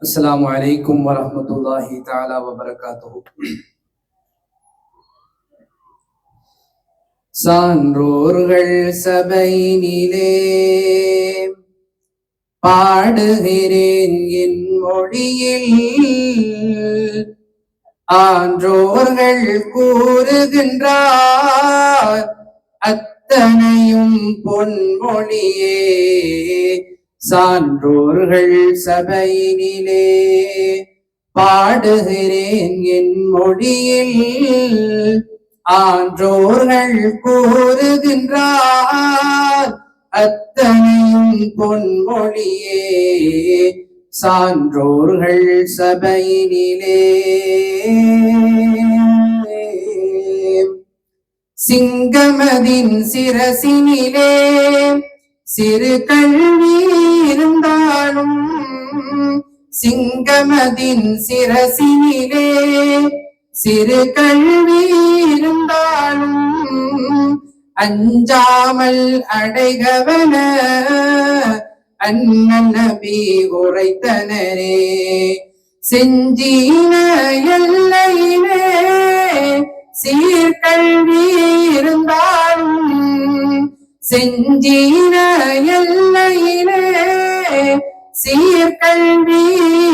அஸ்ஸலாமு அலைக்கும் வரஹ்மத்துல்லாஹி தஆலா வபரகாத்துஹு. சான்றோர்கள் சபையினிலே பாடுகிறேன் என் மொழியில், ஆன்றோர்கள் கூறுகின்றார் அத்தனையும் பொன்மொழியே. சான்றோர்கள் சபையினிலே பாடுகிறேன் என் மொழியில், ஆன்றோர்கள் கூறுகின்றார் அத்தனையும் பொன்மொழியே. சான்றோர்கள் சபையினிலே சிங்கமதின் சிரசினிலே சிறு கல்வி இருந்தாலும், சிங்கமதின் சிரசினிலே சிறு கல்வி இருந்தாலும், அஞ்சாமல் அடைகவன அண்ணன் நபி உரைத்தனரே. செஞ்சீன எல்லையிலே சீர்கல்வி இருந்தாலும், செஞ்சீன எல்லையிலே சீர்கல்வி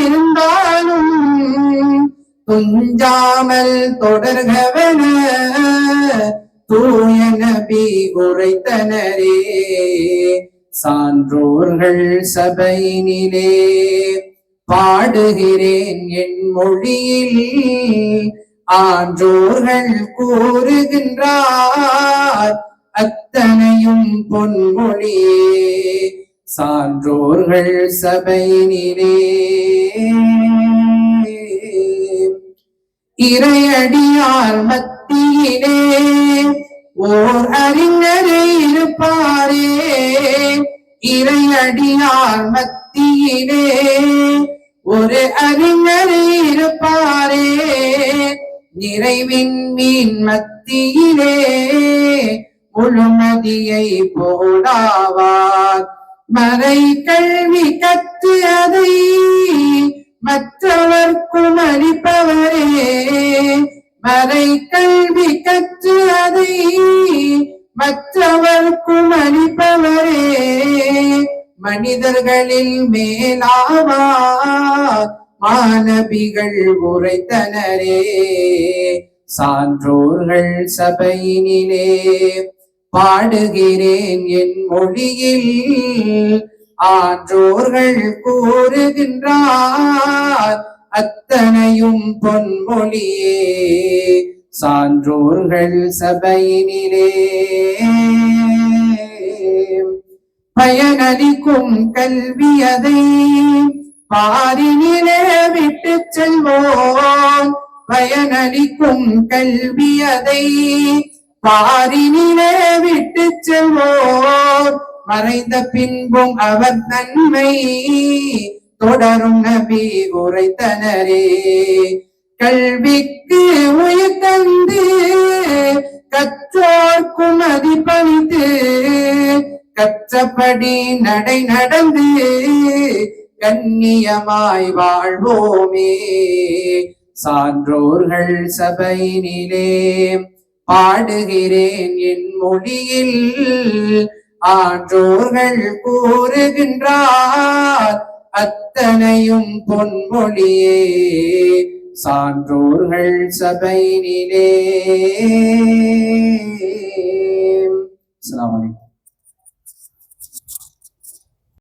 இருந்தாலும், துஞ்சாமல் தொடர்கவன தூய நபி உரைத்தனரே. சான்றோர்கள் சபையினிலே பாடுகிறேன் என் மொழியில், ஆன்றோர்கள் கூறுகின்றார் அத்தனையும் பொன்மொழியே. சான்றோர்கள் சபையினிலே இறையடியார் மத்தியிலே ஓர் அறிஞரே இருப்பாரே. இறையடியார் மத்தியிலே ஒரு அறிஞரே இருப்பாரே. நிறைவின் மீன் மத்தியிலே முழுமதியை போடாவார். மறை கல்வி கற்று அதை மற்றவர்க்கும் அளிப்பவரே. மறை கல்வி கற்று அதை மற்றவர்க்கும் அளிப்பவரே. மனிதர்களில் மேலாவார் மாணவிகள் உரைத்தனரே. சான்றோர்கள் சபையினிலே பாடுகிறேன் என் மொழியில், ஆன்றோர்கள் கூறுகின்றார் அத்தனையும் பொன்மொழியே. சான்றோர்கள் சபையினிலே பயனளிக்கும் கல்வி அதை பாரினிலே விட்டு செல்வோம். பயனளிக்கும் கல்வி அதை பாரினிலே விட்டு செல்வோம். மறைந்த பின்பும் அவர் நன்மை தொடரும் நபி உரைத்தனரே. கல்விக்கு உயிர் தந்து கற்றோர்க்கும் மதிப்பளித்து, கற்றபடி நடை நடந்து கண்ணியமாய் வாழ்வோமே. சான்றோர்கள் சபையினிலே பாடுகிறேன் என் மொழியில், ஆன்றோர்கள் கூறுகின்றார் அத்தனையும் பொன்மொழியே. சான்றோர்கள் சபையினிலே. அஸ்ஸலாமு அலைக்கும்.